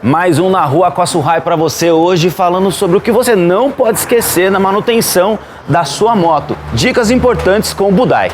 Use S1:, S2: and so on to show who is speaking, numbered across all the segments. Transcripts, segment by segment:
S1: Mais um Na Rua com a Surrai para você hoje, falando sobre o que você não pode esquecer na manutenção da sua moto. Dicas importantes com o Budai.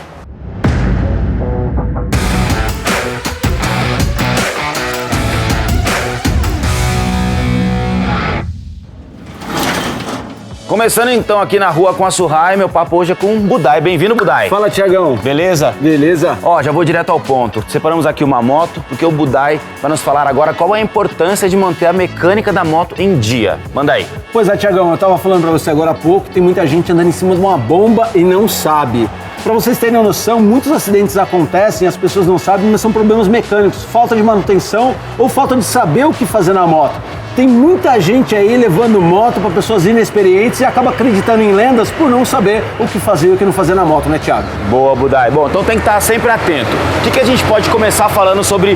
S1: Começando então aqui na Rua com a Surrai, meu papo hoje é com o Budai. Bem-vindo, Budai.
S2: Fala, Tiagão.
S1: Beleza?
S2: Beleza.
S1: Ó, já vou direto ao ponto. Separamos aqui uma moto, porque o Budai vai nos falar agora qual é a importância de manter a mecânica da moto em dia. Manda aí.
S2: Pois é, Tiagão, eu tava falando pra você agora há pouco, tem muita gente andando em cima de uma bomba e não sabe. Pra vocês terem noção, muitos acidentes acontecem, as pessoas não sabem, mas são problemas mecânicos, falta de manutenção ou falta de saber o que fazer na moto. Tem muita gente aí levando moto para pessoas inexperientes e acaba acreditando em lendas por não saber o que fazer e o que não fazer na moto, né, Thiago?
S1: Boa, Budai. Bom, então tem que estar sempre atento. O que a gente pode começar falando sobre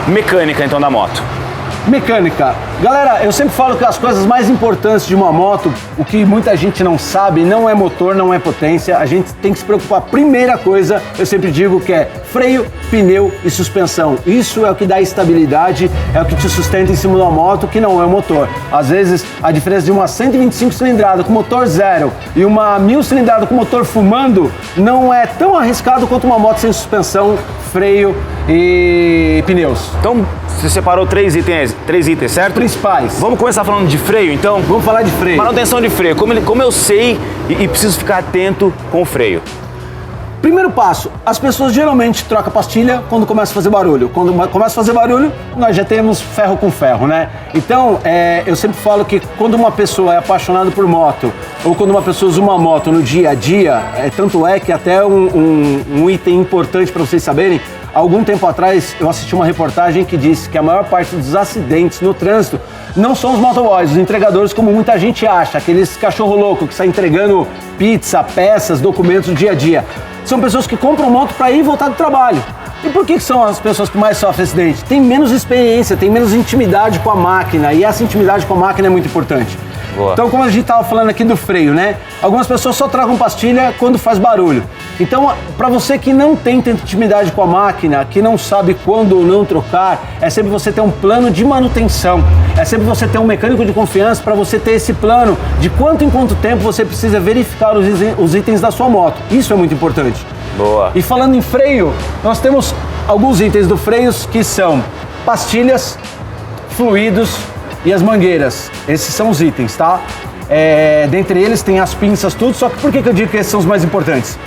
S1: mecânica, então, da moto?
S2: Mecânica. Galera, eu sempre falo que as coisas mais importantes de uma moto, o que muita gente não sabe, não é motor, não é potência. A gente tem que se preocupar. Primeira coisa, eu sempre digo que é freio, pneu e suspensão. Isso é o que dá estabilidade, é o que te sustenta em cima de uma moto, que não é o motor. Às vezes, a diferença de uma 125 cilindrada com motor zero e uma 1000 cilindrada com motor fumando não é tão arriscado quanto uma moto sem suspensão, freio e pneus.
S1: Então, você separou três itens, certo?
S2: Principais.
S1: Vamos começar falando de freio, então?
S2: Vamos falar de freio.
S1: Manutenção de freio. Como eu sei e preciso ficar atento com o freio?
S2: Primeiro passo, as pessoas geralmente trocam pastilha quando começa a fazer barulho. Quando começa a fazer barulho, nós já temos ferro com ferro, né? Então, eu sempre falo que quando uma pessoa é apaixonada por moto, ou quando uma pessoa usa uma moto no dia a dia, tanto é que até um item importante para vocês saberem, algum tempo atrás eu assisti uma reportagem que disse que a maior parte dos acidentes no trânsito não são os motoboys, os entregadores, como muita gente acha, aqueles cachorro louco que saem entregando pizza, peças, documentos do dia a dia. São pessoas que compram moto para ir e voltar do trabalho. E por que são as pessoas que mais sofrem acidente? Tem menos experiência, tem menos intimidade com a máquina, e essa intimidade com a máquina é muito importante.
S1: Boa.
S2: Então, como a gente estava falando aqui do freio, né? Algumas pessoas só trocam pastilha quando faz barulho. Então, para você que não tem tanta intimidade com a máquina, que não sabe quando ou não trocar, é sempre você ter um plano de manutenção. É sempre você ter um mecânico de confiança para você ter esse plano de quanto em quanto tempo você precisa verificar os itens da sua moto. Isso é muito importante.
S1: Boa.
S2: E falando em freio, nós temos alguns itens do freio que são pastilhas, fluidos e as mangueiras. Esses são os itens, tá? Dentre eles tem as pinças, tudo, só que por que eu digo que esses são os mais importantes?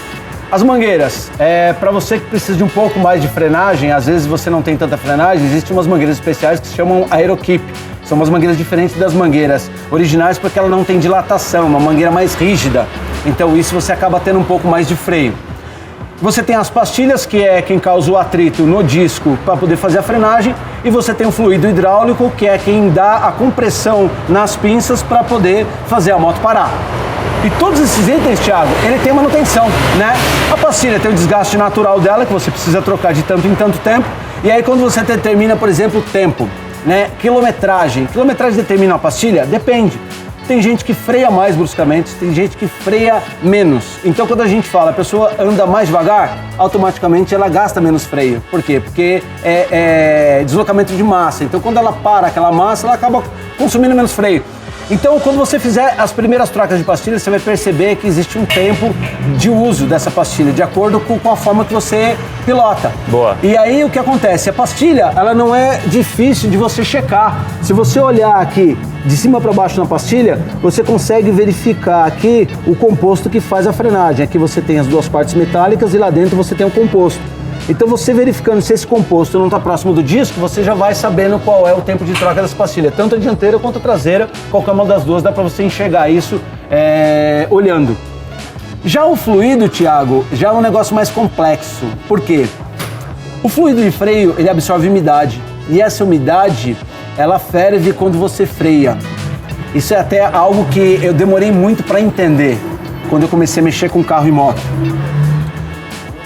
S2: As mangueiras, para você que precisa de um pouco mais de frenagem, às vezes você não tem tanta frenagem, existem umas mangueiras especiais que se chamam Aerokeep. São umas mangueiras diferentes das mangueiras originais porque ela não tem dilatação, uma mangueira mais rígida. Então isso você acaba tendo um pouco mais de freio. Você tem as pastilhas, que é quem causa o atrito no disco para poder fazer a frenagem, e você tem o fluido hidráulico, que é quem dá a compressão nas pinças para poder fazer a moto parar. E todos esses itens, Thiago, ele tem manutenção, né? A pastilha tem o desgaste natural dela, que você precisa trocar de tanto em tanto tempo, e aí quando você determina, por exemplo, o tempo, né? Quilometragem determina a pastilha? Depende. Tem gente que freia mais bruscamente, tem gente que freia menos. Então, quando a gente fala a pessoa anda mais devagar, automaticamente ela gasta menos freio. Por quê? Porque é deslocamento de massa. Então, quando ela para aquela massa, ela acaba consumindo menos freio. Então, quando você fizer as primeiras trocas de pastilha, você vai perceber que existe um tempo de uso dessa pastilha, de acordo com a forma que você pilota.
S1: Boa.
S2: E aí, o que acontece? A pastilha, ela não é difícil de você checar. Se você olhar aqui de cima para baixo na pastilha, você consegue verificar aqui o composto que faz a frenagem. Aqui você tem as duas partes metálicas e lá dentro você tem o composto. Então você verificando se esse composto não está próximo do disco, você já vai sabendo qual é o tempo de troca dessa pastilha. Tanto a dianteira quanto a traseira, qualquer uma das duas dá para você enxergar isso olhando. Já o fluido, Thiago, já é um negócio mais complexo. Por quê? O fluido de freio, ele absorve umidade. E essa umidade, ela ferve quando você freia. Isso é até algo que eu demorei muito para entender quando eu comecei a mexer com carro e moto.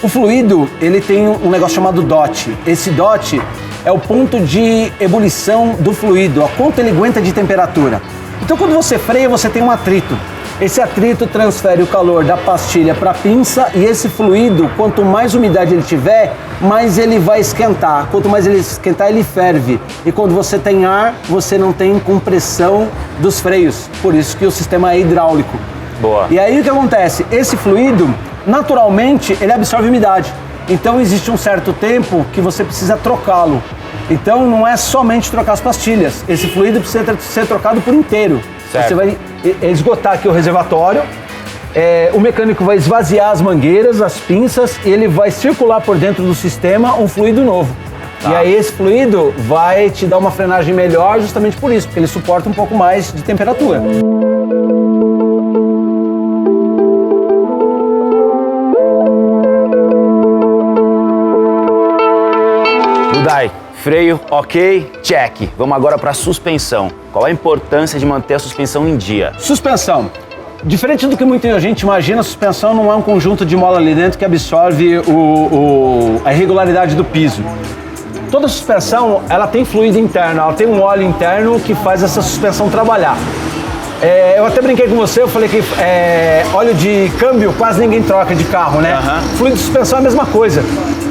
S2: O fluido, ele tem um negócio chamado DOT. Esse DOT é o ponto de ebulição do fluido, a quanto ele aguenta de temperatura. Então, quando você freia, você tem um atrito. Esse atrito transfere o calor da pastilha para a pinça e esse fluido, quanto mais umidade ele tiver, mais ele vai esquentar. Quanto mais ele esquentar, ele ferve. E quando você tem ar, você não tem compressão dos freios. Por isso que o sistema é hidráulico.
S1: Boa.
S2: E aí o que acontece? Esse fluido, naturalmente, ele absorve umidade. Então existe um certo tempo que você precisa trocá-lo. Então não é somente trocar as pastilhas. Esse fluido precisa ser trocado por inteiro.
S1: Certo.
S2: Você vai esgotar aqui o reservatório. O mecânico vai esvaziar as mangueiras, as pinças, e ele vai circular por dentro do sistema um fluido novo.
S1: Tá.
S2: E aí esse fluido vai te dar uma frenagem melhor justamente por isso, porque ele suporta um pouco mais de temperatura.
S1: Dai, freio, ok, check. Vamos agora para a suspensão. Qual a importância de manter a suspensão em dia?
S2: Suspensão. Diferente do que muita gente imagina, a suspensão não é um conjunto de mola ali dentro que absorve a irregularidade do piso. Toda suspensão, ela tem fluido interno, ela tem um óleo interno que faz essa suspensão trabalhar. Eu até brinquei com você, eu falei que óleo de câmbio quase ninguém troca de carro, né? Fluido de suspensão é a mesma coisa.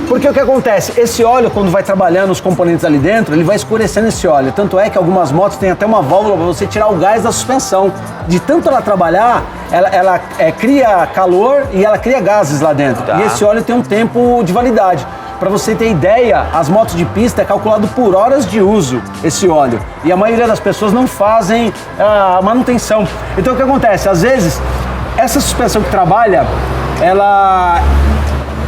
S2: Porque o que acontece? Esse óleo, quando vai trabalhando os componentes ali dentro, ele vai escurecendo esse óleo. Tanto é que algumas motos têm até uma válvula para você tirar o gás da suspensão. De tanto ela trabalhar, ela cria calor e ela cria gases lá dentro.
S1: Tá.
S2: E esse óleo tem um tempo de validade. Para você ter ideia, as motos de pista é calculado por horas de uso esse óleo. E a maioria das pessoas não fazem a manutenção. Então o que acontece? Às vezes, essa suspensão que trabalha, ela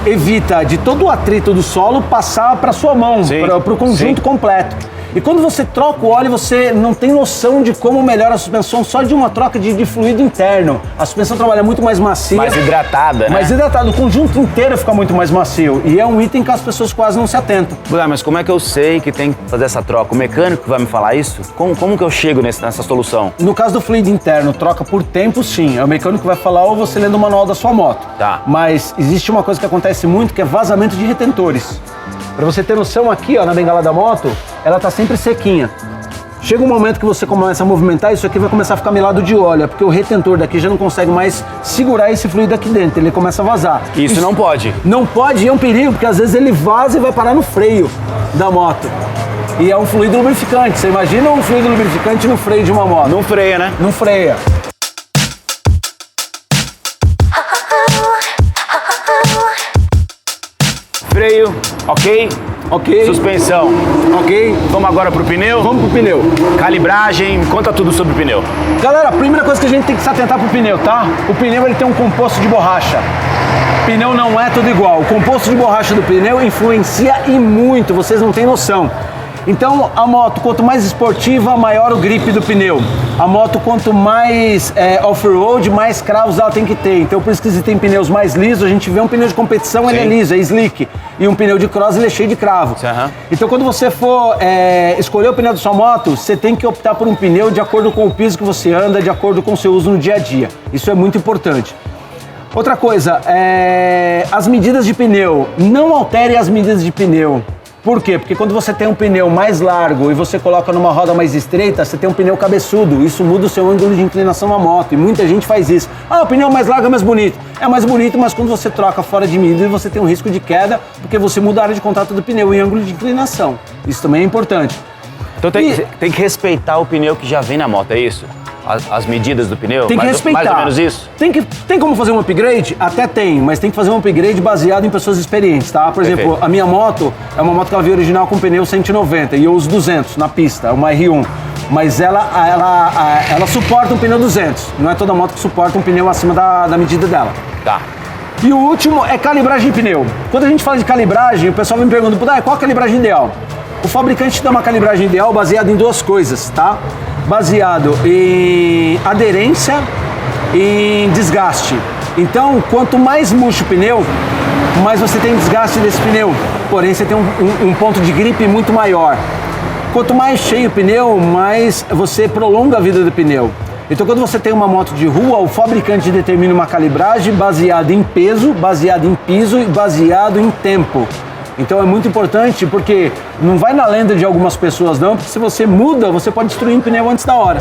S2: evita de todo o atrito do solo passar para sua mão, para o conjunto completo. E quando você troca o óleo, você não tem noção de como melhora a suspensão só de uma troca de fluido interno. A suspensão trabalha muito mais macia.
S1: Mais hidratada, né?
S2: Mais hidratada. O conjunto inteiro fica muito mais macio. E é um item que as pessoas quase não se atentam.
S1: Mas como é que eu sei que tem que fazer essa troca? O mecânico vai me falar isso? Como que eu chego nessa solução?
S2: No caso do fluido interno, troca por tempo, sim. É o mecânico que vai falar ou você lendo o manual da sua moto.
S1: Tá.
S2: Mas existe uma coisa que acontece muito, que é vazamento de retentores. Para você ter noção, aqui ó, na bengala da moto, ela tá sempre sequinha. Chega um momento que você começa a movimentar, isso aqui vai começar a ficar melado de óleo, porque o retentor daqui já não consegue mais segurar esse fluido aqui dentro, ele começa a vazar.
S1: Isso não pode?
S2: Não pode, e é um perigo, porque às vezes ele vaza e vai parar no freio da moto. E é um fluido lubrificante, você imagina um fluido lubrificante no freio de uma moto?
S1: Não freia, né?
S2: Não freia.
S1: Freio, ok?
S2: Ok.
S1: Suspensão,
S2: Ok.
S1: vamos agora pro pneu?
S2: Vamos pro pneu.
S1: Calibragem, conta tudo sobre o pneu.
S2: Galera, a primeira coisa que a gente tem que se atentar pro pneu, tá? O pneu ele tem um composto de borracha. O pneu não é tudo igual. O composto de borracha do pneu influencia e muito, vocês não têm noção. Então, a moto, quanto mais esportiva, maior o grip do pneu. A moto, quanto mais off-road, mais cravos ela tem que ter. Então, por isso que existem pneus mais lisos. A gente vê um pneu de competição, ele é liso, é slick. E um pneu de cross, ele é cheio de cravo. Então, quando você for escolher o pneu da sua moto, você tem que optar por um pneu de acordo com o piso que você anda, de acordo com o seu uso no dia a dia. Isso é muito importante. Outra coisa, as medidas de pneu. Não altere as medidas de pneu. Por quê? Porque quando você tem um pneu mais largo e você coloca numa roda mais estreita, você tem um pneu cabeçudo. Isso muda o seu ângulo de inclinação na moto. E muita gente faz isso. Ah, o pneu mais largo é mais bonito. É mais bonito, mas quando você troca fora de medida, você tem um risco de queda, porque você muda a área de contato do pneu e ângulo de inclinação. Isso também é importante.
S1: Então tem que respeitar o pneu que já vem na moto, é isso? As medidas do pneu?
S2: Tem que respeitar.
S1: Mais ou menos isso?
S2: Tem como fazer um upgrade? Até tem, mas tem que fazer um upgrade baseado em pessoas experientes, tá? Por exemplo, a minha moto é uma moto que ela veio original com pneu 190 e eu uso 200 na pista, é uma R1. Mas ela suporta um pneu 200. Não é toda moto que suporta um pneu acima da medida dela.
S1: Tá.
S2: E o último é calibragem de pneu. Quando a gente fala de calibragem, o pessoal me pergunta, qual a calibragem ideal? O fabricante dá uma calibragem ideal baseada em duas coisas, tá? Baseado em aderência e em desgaste. Então, quanto mais murcho o pneu, mais você tem desgaste desse pneu. Porém, você tem um ponto de gripe muito maior. Quanto mais cheio o pneu, mais você prolonga a vida do pneu. Então, quando você tem uma moto de rua, o fabricante determina uma calibragem baseada em peso, baseada em piso e baseado em tempo. Então é muito importante porque não vai na lenda de algumas pessoas não, porque se você muda, você pode destruir um pneu antes da hora.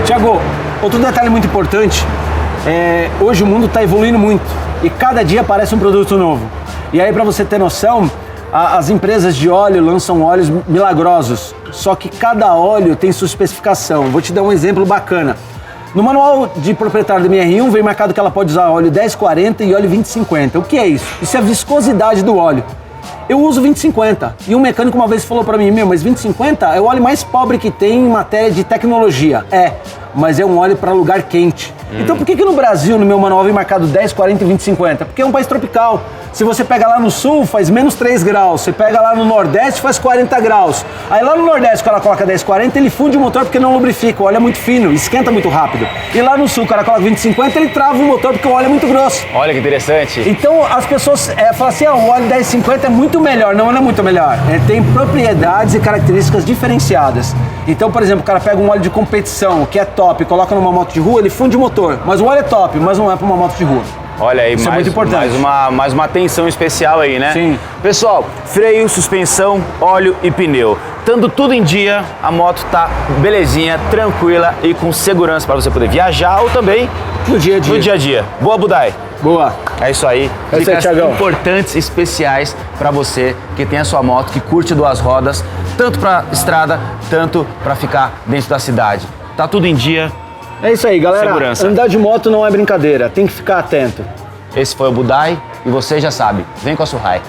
S2: Thiago, Outro detalhe muito importante, hoje o mundo está evoluindo muito e cada dia aparece um produto novo. E aí, para você ter noção, as empresas de óleo lançam óleos milagrosos, só que cada óleo tem sua especificação. Vou te dar um exemplo bacana. No manual de proprietário da MR1 vem marcado que ela pode usar óleo 1040 e óleo 2050. O que é isso? Isso é a viscosidade do óleo. Eu uso 2050 e um mecânico uma vez falou para mim, mas 2050 é o óleo mais pobre que tem em matéria de tecnologia. Mas é um óleo para lugar quente. Então por que no Brasil, no meu manual, vem marcado 10, 40 e 2050? Porque é um país tropical. Se você pega lá no sul, faz menos 3 graus. Você pega lá no Nordeste, faz 40 graus. Aí lá no Nordeste, o cara coloca 10, 40, ele funde o motor porque não lubrifica. O óleo é muito fino, esquenta muito rápido. E lá no sul, o cara coloca 20, 50, ele trava o motor porque o óleo é muito grosso.
S1: Olha que interessante.
S2: Então as pessoas falam assim, o óleo 1050 é muito melhor. Não, não é muito melhor. Ele tem propriedades e características diferenciadas. Então, por exemplo, o cara pega um óleo de competição, que é top, coloca numa moto de rua, ele funde o motor. Mas o óleo é top, mas não é para uma moto de rua.
S1: Olha aí,
S2: isso é muito importante.
S1: Mais uma atenção especial aí, né?
S2: Sim.
S1: Pessoal, freio, suspensão, óleo e pneu. Estando tudo em dia, a moto tá belezinha, tranquila e com segurança para você poder viajar ou também
S2: no dia a dia.
S1: No dia a dia. Boa, Budai?
S2: Boa.
S1: É isso aí. Dicas importantes, especiais para você que tem a sua moto, que curte duas rodas, tanto para estrada, tanto para ficar dentro da cidade. Tá tudo em dia.
S2: É isso aí, galera.
S1: Segurança.
S2: Andar de moto não é brincadeira, tem que ficar atento.
S1: Esse foi o Budai e você já sabe, vem com a Suhai.